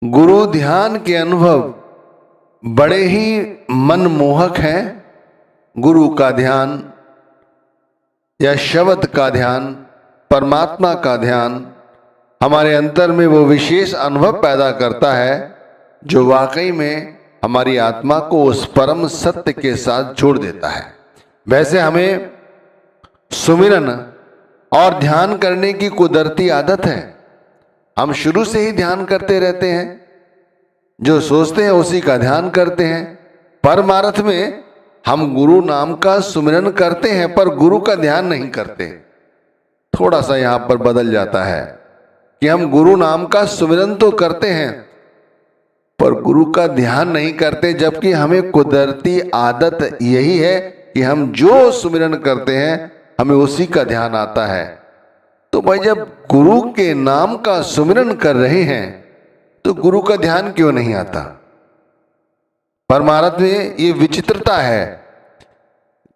गुरु ध्यान के अनुभव बड़े ही मनमोहक हैं। गुरु का ध्यान या शब्द का ध्यान, परमात्मा का ध्यान हमारे अंतर में वो विशेष अनुभव पैदा करता है जो वाकई में हमारी आत्मा को उस परम सत्य के साथ जोड़ देता है। वैसे हमें सुमिरन और ध्यान करने की कुदरती आदत है। हम शुरू से ही ध्यान करते रहते हैं, जो सोचते हैं उसी का ध्यान करते हैं। परमार्थ में हम गुरु नाम का सुमिरन करते हैं पर गुरु का ध्यान नहीं करते। थोड़ा सा यहां पर बदल जाता है कि हम गुरु नाम का सुमिरन तो करते हैं पर गुरु का ध्यान नहीं करते, जबकि हमें कुदरती आदत यही है कि हम जो सुमिरन करते हैं हमें उसी का ध्यान आता है। तो भाई जब गुरु के नाम का सुमिरन कर रहे हैं तो गुरु का ध्यान क्यों नहीं आता? परमार्थ में ये विचित्रता है।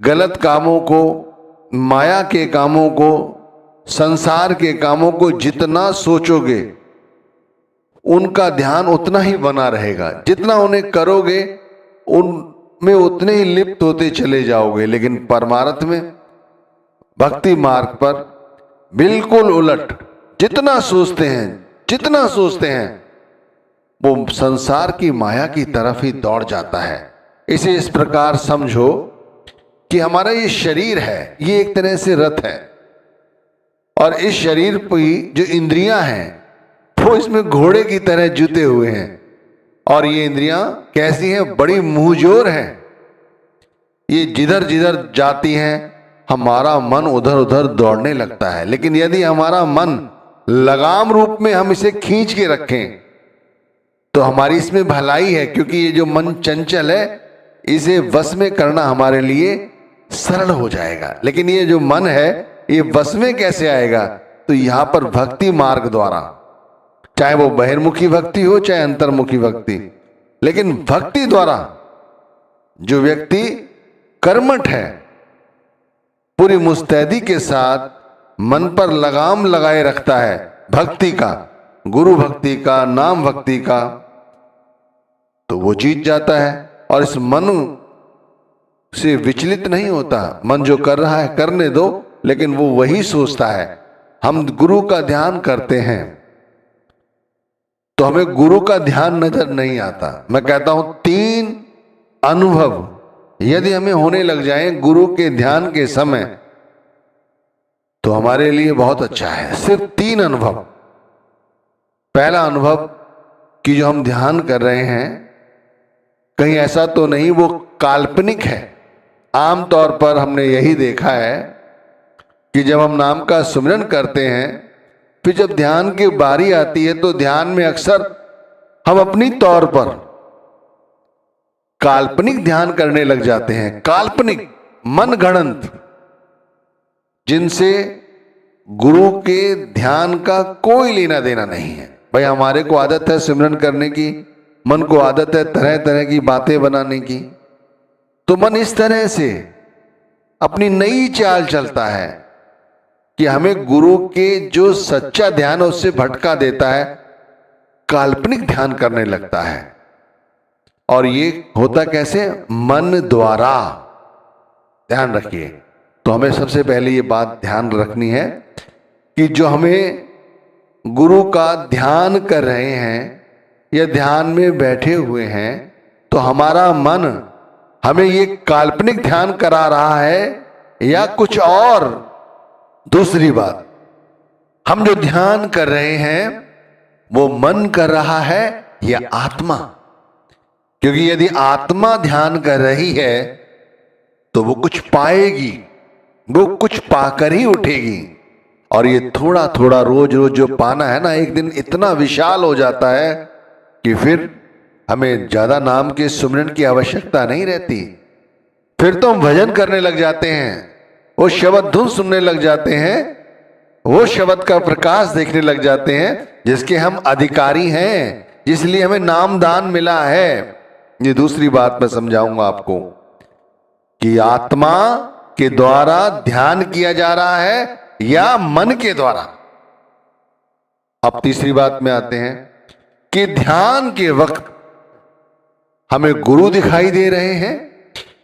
गलत कामों को, माया के कामों को, संसार के कामों को जितना सोचोगे उनका ध्यान उतना ही बना रहेगा। जितना उन्हें करोगे उनमें उतने ही लिप्त होते चले जाओगे। लेकिन परमार्थ में, भक्ति मार्ग पर बिल्कुल उलट, जितना सोचते हैं वो संसार की माया की तरफ ही दौड़ जाता है। इसे इस प्रकार समझो कि हमारा ये शरीर है, ये एक तरह से रथ है और इस शरीर की जो इंद्रियां हैं वो इसमें घोड़े की तरह जुते हुए हैं। और ये इंद्रियां कैसी हैं? बड़ी मुंहजोर हैं। ये जिधर जिधर जाती हैं हमारा मन उधर उधर दौड़ने लगता है। लेकिन यदि हमारा मन लगाम रूप में हम इसे खींच के रखें तो हमारी इसमें भलाई है, क्योंकि ये जो मन चंचल है इसे वश में करना हमारे लिए सरल हो जाएगा। लेकिन ये जो मन है ये वश में कैसे आएगा? तो यहां पर भक्ति मार्ग द्वारा, चाहे वो बहिर्मुखी भक्ति हो चाहे अंतर्मुखी भक्ति, लेकिन भक्ति द्वारा जो व्यक्ति कर्मठ है, पूरी मुस्तैदी के साथ मन पर लगाम लगाए रखता है भक्ति का, गुरु भक्ति का, नाम भक्ति का, तो वो जीत जाता है और इस मन से विचलित नहीं होता। मन जो कर रहा है करने दो, लेकिन वो वही सोचता है। हम गुरु का ध्यान करते हैं तो हमें गुरु का ध्यान नजर नहीं आता। मैं कहता हूं 3 अनुभव यदि हमें होने लग जाएं गुरु के ध्यान के समय तो हमारे लिए बहुत अच्छा है। सिर्फ 3 अनुभव। पहला अनुभव कि जो हम ध्यान कर रहे हैं कहीं ऐसा तो नहीं वो काल्पनिक है। आमतौर पर हमने यही देखा है कि जब हम नाम का सुमिरन करते हैं, फिर जब ध्यान की बारी आती है तो ध्यान में अक्सर हम अपनी तौर पर काल्पनिक ध्यान करने लग जाते हैं। काल्पनिक, मनगढ़ंत, जिनसे गुरु के ध्यान का कोई लेना देना नहीं है। भाई हमारे को आदत है सिमरन करने की, मन को आदत है तरह तरह की बातें बनाने की, तो मन इस तरह से अपनी नई चाल चलता है कि हमें गुरु के जो सच्चा ध्यान है उससे भटका देता है, काल्पनिक ध्यान करने लगता है। और ये होता कैसे? मन द्वारा। ध्यान रखिए। तो हमें सबसे पहले ये बात ध्यान रखनी है कि जो हमें गुरु का ध्यान कर रहे हैं या ध्यान में बैठे हुए हैं तो हमारा मन हमें ये काल्पनिक ध्यान करा रहा है या कुछ और। दूसरी बात, हम जो ध्यान कर रहे हैं वो मन कर रहा है या आत्मा? क्योंकि यदि आत्मा ध्यान कर रही है तो वो कुछ पाएगी, वो कुछ पाकर ही उठेगी। और ये थोड़ा थोड़ा रोज रोज जो पाना है ना, एक दिन इतना विशाल हो जाता है कि फिर हमें ज्यादा नाम के सुमिरन की आवश्यकता नहीं रहती। फिर तो हम भजन करने लग जाते हैं, वो शब्द धुन सुनने लग जाते हैं, वो शब्द का प्रकाश देखने लग जाते हैं जिसके हम अधिकारी हैं, जिसलिए हमें नाम दान मिला है। ये दूसरी बात मैं समझाऊंगा आपको कि आत्मा के द्वारा ध्यान किया जा रहा है या मन के द्वारा। अब तीसरी बात में आते हैं कि ध्यान के वक्त हमें गुरु दिखाई दे रहे हैं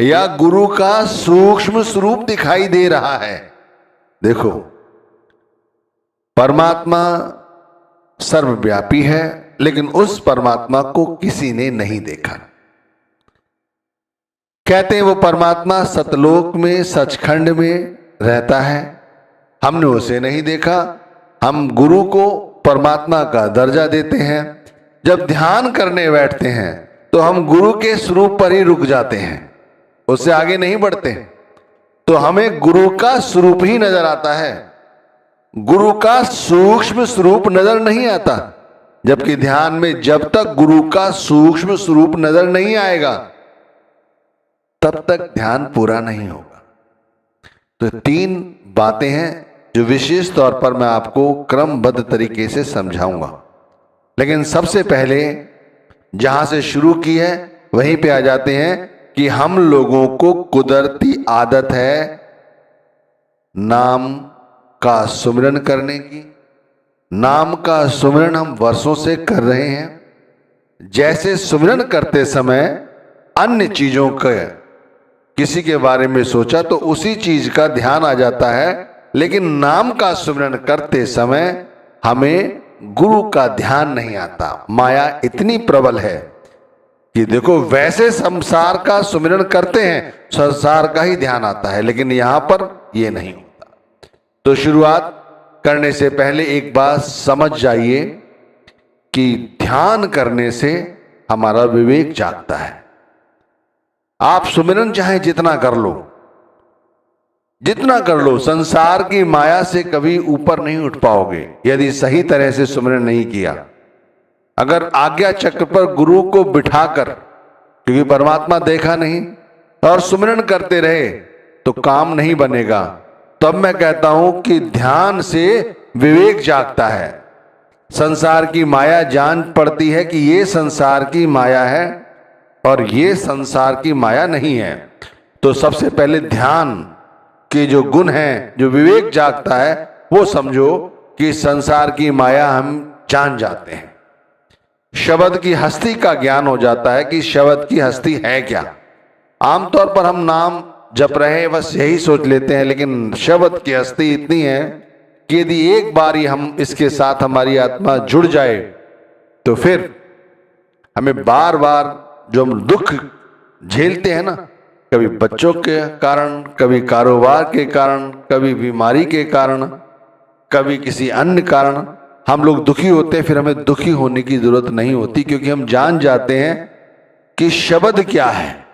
या गुरु का सूक्ष्म स्वरूप दिखाई दे रहा है। देखो, परमात्मा सर्वव्यापी है, लेकिन उस परमात्मा को किसी ने नहीं देखा। कहते हैं वो परमात्मा सतलोक में सचखंड में रहता है, हमने उसे नहीं देखा। हम गुरु को परमात्मा का दर्जा देते हैं। जब ध्यान करने बैठते हैं तो हम गुरु के स्वरूप पर ही रुक जाते हैं, उससे आगे नहीं बढ़ते। तो हमें गुरु का स्वरूप ही नजर आता है, गुरु का सूक्ष्म स्वरूप नजर नहीं आता। जबकि ध्यान में जब तक गुरु का सूक्ष्म स्वरूप नजर नहीं आएगा तब तक ध्यान पूरा नहीं होगा। तो 3 बातें हैं जो विशेष तौर पर मैं आपको क्रमबद्ध तरीके से समझाऊंगा। लेकिन सबसे पहले जहां से शुरू की है वहीं पे आ जाते हैं कि हम लोगों को कुदरती आदत है नाम का सुमिरन करने की। नाम का सुमिरन हम वर्षों से कर रहे हैं। जैसे सुमिरन करते समय अन्य चीजों का किसी के बारे में सोचा तो उसी चीज का ध्यान आ जाता है, लेकिन नाम का सुमिरन करते समय हमें गुरु का ध्यान नहीं आता। माया इतनी प्रबल है कि देखो, वैसे संसार का सुमिरन करते हैं, संसार का ही ध्यान आता है, लेकिन यहां पर यह नहीं होता। तो शुरुआत करने से पहले एक बात समझ जाइए कि ध्यान करने से हमारा विवेक जागता है। आप सुमिरन चाहे जितना कर लो, जितना कर लो, संसार की माया से कभी ऊपर नहीं उठ पाओगे यदि सही तरह से सुमिरन नहीं किया। अगर आज्ञा चक्र पर गुरु को बिठाकर, क्योंकि परमात्मा देखा नहीं, और सुमिरन करते रहे तो काम नहीं बनेगा। तब मैं कहता हूं कि ध्यान से विवेक जागता है। संसार की माया जान पड़ती है कि ये संसार की माया है और ये संसार की माया नहीं है। तो सबसे पहले ध्यान के जो गुण हैं, जो विवेक जागता है, वो समझो कि संसार की माया हम जान जाते हैं। शब्द की हस्ती का ज्ञान हो जाता है कि शब्द की हस्ती है क्या। आमतौर पर हम नाम जप रहे हैं बस यही सोच लेते हैं, लेकिन शब्द की हस्ती इतनी है कि यदि एक बार ही हम इसके साथ हमारी आत्मा जुड़ जाए तो फिर हमें बार बार जो हम दुख झेलते हैं ना, कभी बच्चों के कारण, कभी कारोबार के कारण, कभी बीमारी के कारण, कभी किसी अन्य कारण हम लोग दुखी होते हैं, फिर हमें दुखी होने की जरूरत नहीं होती, क्योंकि हम जान जाते हैं कि शब्द क्या है।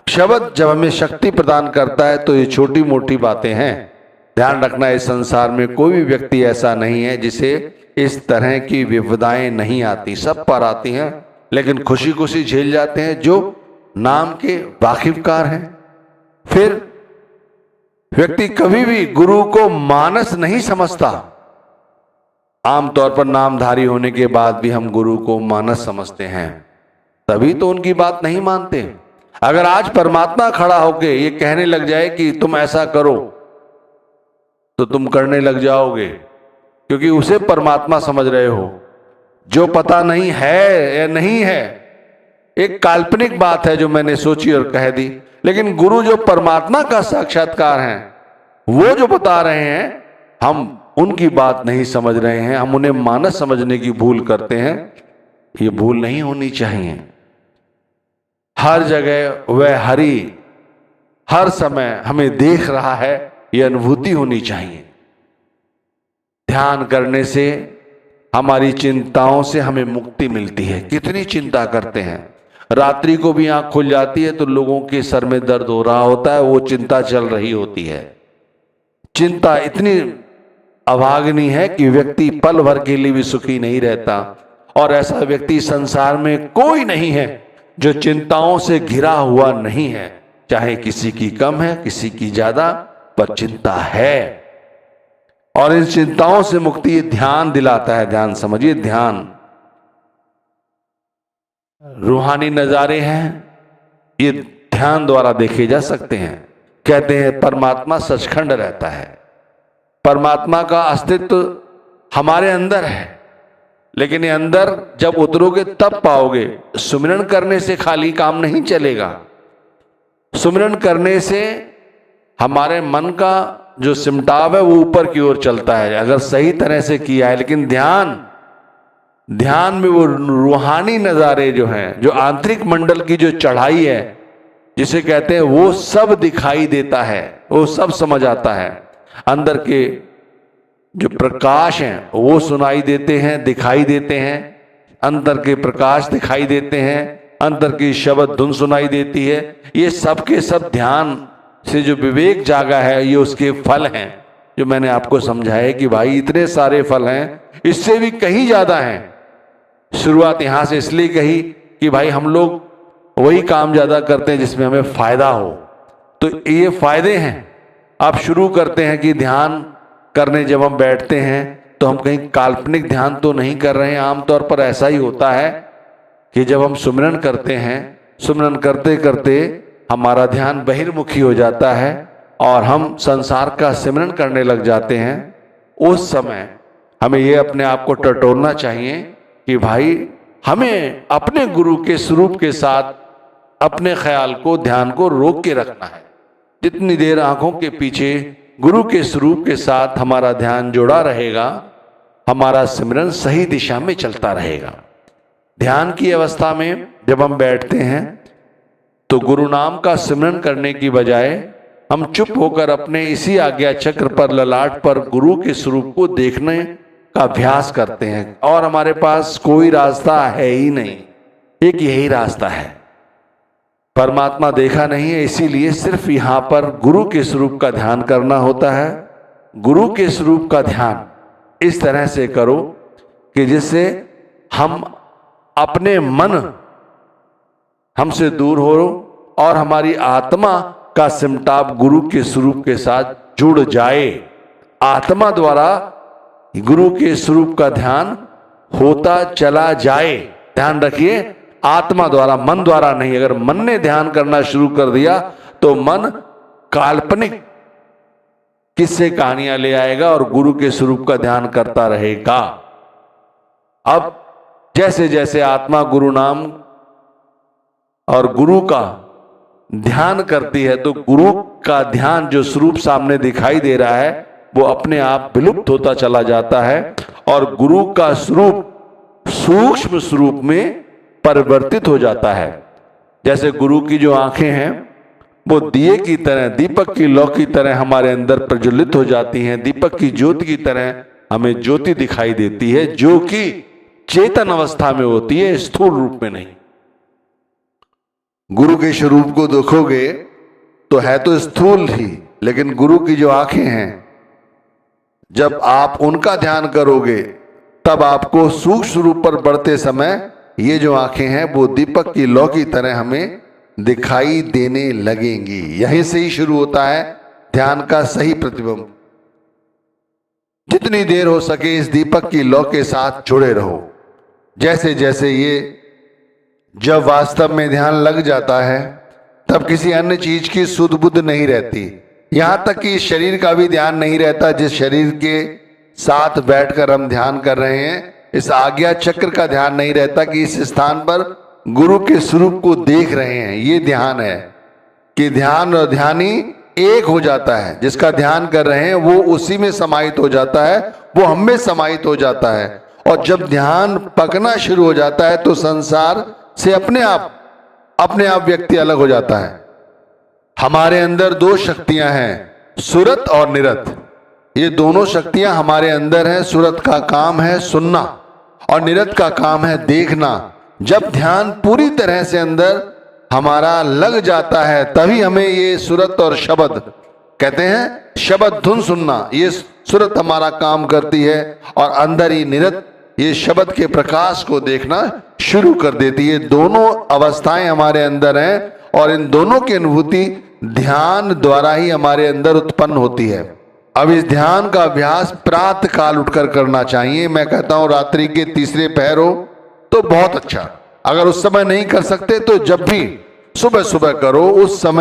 शब्द जब हमें शक्ति प्रदान करता है तो ये छोटी मोटी बातें हैं। ध्यान रखना, इस संसार में कोई भी व्यक्ति ऐसा नहीं है जिसे इस तरह की विपदाएं नहीं आती। सब पर आती हैं, लेकिन खुशी खुशी झेल जाते हैं जो नाम के वाकिफकार हैं। फिर व्यक्ति कभी भी गुरु को मानस नहीं समझता। आमतौर पर नामधारी होने के बाद भी हम गुरु को मानस समझते हैं, तभी तो उनकी बात नहीं मानते। अगर आज परमात्मा खड़ा होके ये कहने लग जाए कि तुम ऐसा करो, तो तुम करने लग जाओगे, क्योंकि उसे परमात्मा समझ रहे हो। जो पता नहीं है या नहीं है एक काल्पनिक बात है जो मैंने सोची और कह दी, लेकिन गुरु जो परमात्मा का साक्षात्कार है, वो जो बता रहे हैं, हम उनकी बात नहीं समझ रहे हैं, हम उन्हें मानस समझने की भूल करते हैं। ये भूल नहीं होनी चाहिए। हर जगह वह हरि हर समय हमें देख रहा है, यह अनुभूति होनी चाहिए। ध्यान करने से हमारी चिंताओं से हमें मुक्ति मिलती है। कितनी चिंता करते हैं, रात्रि को भी आंख खुल जाती है तो लोगों के सर में दर्द हो रहा होता है, वो चिंता चल रही होती है। चिंता इतनी अभागनी है कि व्यक्ति पल भर के लिए भी सुखी नहीं रहता, और ऐसा व्यक्ति संसार में कोई नहीं है जो चिंताओं से घिरा हुआ नहीं है। चाहे किसी की कम है, किसी की ज्यादा, पर चिंता है। और इन चिंताओं से मुक्ति ये ध्यान दिलाता है। ध्यान समझिए, ध्यान रूहानी नजारे हैं, ये ध्यान द्वारा देखे जा सकते हैं। कहते हैं परमात्मा सचखंड रहता है, परमात्मा का अस्तित्व हमारे अंदर है। लेकिन ये अंदर जब उतरोगे तब पाओगे। सुमिरन करने से खाली काम नहीं चलेगा। सुमिरन करने से हमारे मन का जो सिमटाव है वो ऊपर की ओर चलता है, अगर सही तरह से किया है। लेकिन ध्यान में वो रूहानी नज़ारे जो हैं, जो आंतरिक मंडल की जो चढ़ाई है जिसे कहते हैं, वो सब दिखाई देता है, वो सब समझ आता है। अंदर के जो प्रकाश हैं वो सुनाई देते हैं, दिखाई देते हैं। अंदर के प्रकाश दिखाई देते हैं, अंदर की शब्द धुन सुनाई देती है। ये सब के सब ध्यान से जो विवेक जागा है, ये उसके फल हैं जो मैंने आपको समझाया कि भाई इतने सारे फल हैं, इससे भी कहीं ज्यादा हैं। शुरुआत यहां से इसलिए कही कि भाई हम लोग वही काम ज्यादा करते हैं जिसमें हमें फायदा हो। तो ये फायदे हैं। आप शुरू करते हैं कि ध्यान करने जब हम बैठते हैं तो हम कहीं काल्पनिक ध्यान तो नहीं कर रहे हैं। आमतौर पर ऐसा ही होता है कि जब हम सुमिरन करते हैं, सुमिरन करते करते हमारा ध्यान बहिर्मुखी हो जाता है और हम संसार का सिमरन करने लग जाते हैं। उस समय हमें ये अपने आप को टटोलना चाहिए कि भाई हमें अपने गुरु के स्वरूप के साथ अपने ख्याल को, ध्यान को रोक के रखना है। जितनी देर आंखों के पीछे गुरु के स्वरूप के साथ हमारा ध्यान जुड़ा रहेगा, हमारा सिमरन सही दिशा में चलता रहेगा। ध्यान की अवस्था में जब हम बैठते हैं तो गुरु नाम का सिमरन करने की बजाय हम चुप होकर अपने इसी आज्ञा चक्र पर, ललाट पर गुरु के स्वरूप को देखने का अभ्यास करते हैं। और हमारे पास कोई रास्ता है ही नहीं, एक यही रास्ता है। परमात्मा देखा नहीं है, इसीलिए सिर्फ यहां पर गुरु के स्वरूप का ध्यान करना होता है। गुरु के स्वरूप का ध्यान इस तरह से करो कि जिससे हम अपने मन हमसे दूर हो और हमारी आत्मा का सिमटाव गुरु के स्वरूप के साथ जुड़ जाए। आत्मा द्वारा गुरु के स्वरूप का ध्यान होता चला जाए। ध्यान रखिए, आत्मा द्वारा, मन द्वारा नहीं। अगर मन ने ध्यान करना शुरू कर दिया तो मन काल्पनिक किस्से कहानियां ले आएगा और गुरु के स्वरूप का ध्यान करता रहेगा। अब जैसे जैसे आत्मा गुरु नाम और गुरु का ध्यान करती है तो गुरु का ध्यान जो स्वरूप सामने दिखाई दे रहा है वो अपने आप विलुप्त होता चला जाता है और गुरु का स्वरूप सूक्ष्म स्वरूप में परिवर्तित हो जाता है। जैसे गुरु की जो आंखें हैं वो दिए की तरह, दीपक की लौ की तरह हमारे अंदर प्रज्वलित हो जाती हैं। दीपक की ज्योति की तरह हमें ज्योति दिखाई देती है, जो कि चेतन अवस्था में होती है, स्थूल रूप में नहीं। गुरु के स्वरूप को देखोगे तो है तो स्थूल ही, लेकिन गुरु की जो आंखें हैं, जब आप उनका ध्यान करोगे तब आपको सूक्ष्म रूप पर बढ़ते समय ये जो आंखें हैं वो दीपक की लौ की तरह हमें दिखाई देने लगेंगी। यहीं से ही शुरू होता है ध्यान का सही प्रतिबिंब। जितनी देर हो सके इस दीपक की लौ के साथ जुड़े रहो। जैसे जैसे ये जब वास्तव में ध्यान लग जाता है तब किसी अन्य चीज की सुध बुध नहीं रहती। यहां तक कि शरीर का भी ध्यान नहीं रहता। जिस शरीर के साथ बैठकर हम ध्यान कर रहे हैं, इस आज्ञा चक्र का ध्यान नहीं रहता कि इस स्थान पर गुरु के स्वरूप को देख रहे हैं। ये ध्यान है कि ध्यान और ध्यानी एक हो जाता है। जिसका ध्यान कर रहे हैं वो उसी में समाहित हो जाता है, वो हम में समाहित हो जाता है। और जब ध्यान पकना शुरू हो जाता है तो संसार से अपने आप व्यक्ति अलग हो जाता है। हमारे अंदर दो शक्तियां हैं, सुरत और निरत। ये दोनों शक्तियां हमारे अंदर हैं। सुरत का काम है सुनना और निरत का काम है देखना। जब ध्यान पूरी तरह से अंदर हमारा लग जाता है तभी हमें ये सुरत और शब्द कहते हैं, शब्द धुन सुनना, ये सुरत हमारा काम करती है और अंदर ही निरत ये शब्द के प्रकाश को देखना शुरू कर देती है। दोनों अवस्थाएं हमारे अंदर हैं और इन दोनों की अनुभूति ध्यान द्वारा ही हमारे अंदर उत्पन्न होती है। अब इस ध्यान का अभ्यास प्रातः काल उठकर करना चाहिए। मैं कहता हूं रात्रि के तीसरे पहर हो तो बहुत अच्छा। अगर उस समय नहीं कर सकते तो जब भी सुबह सुबह करो, उस समय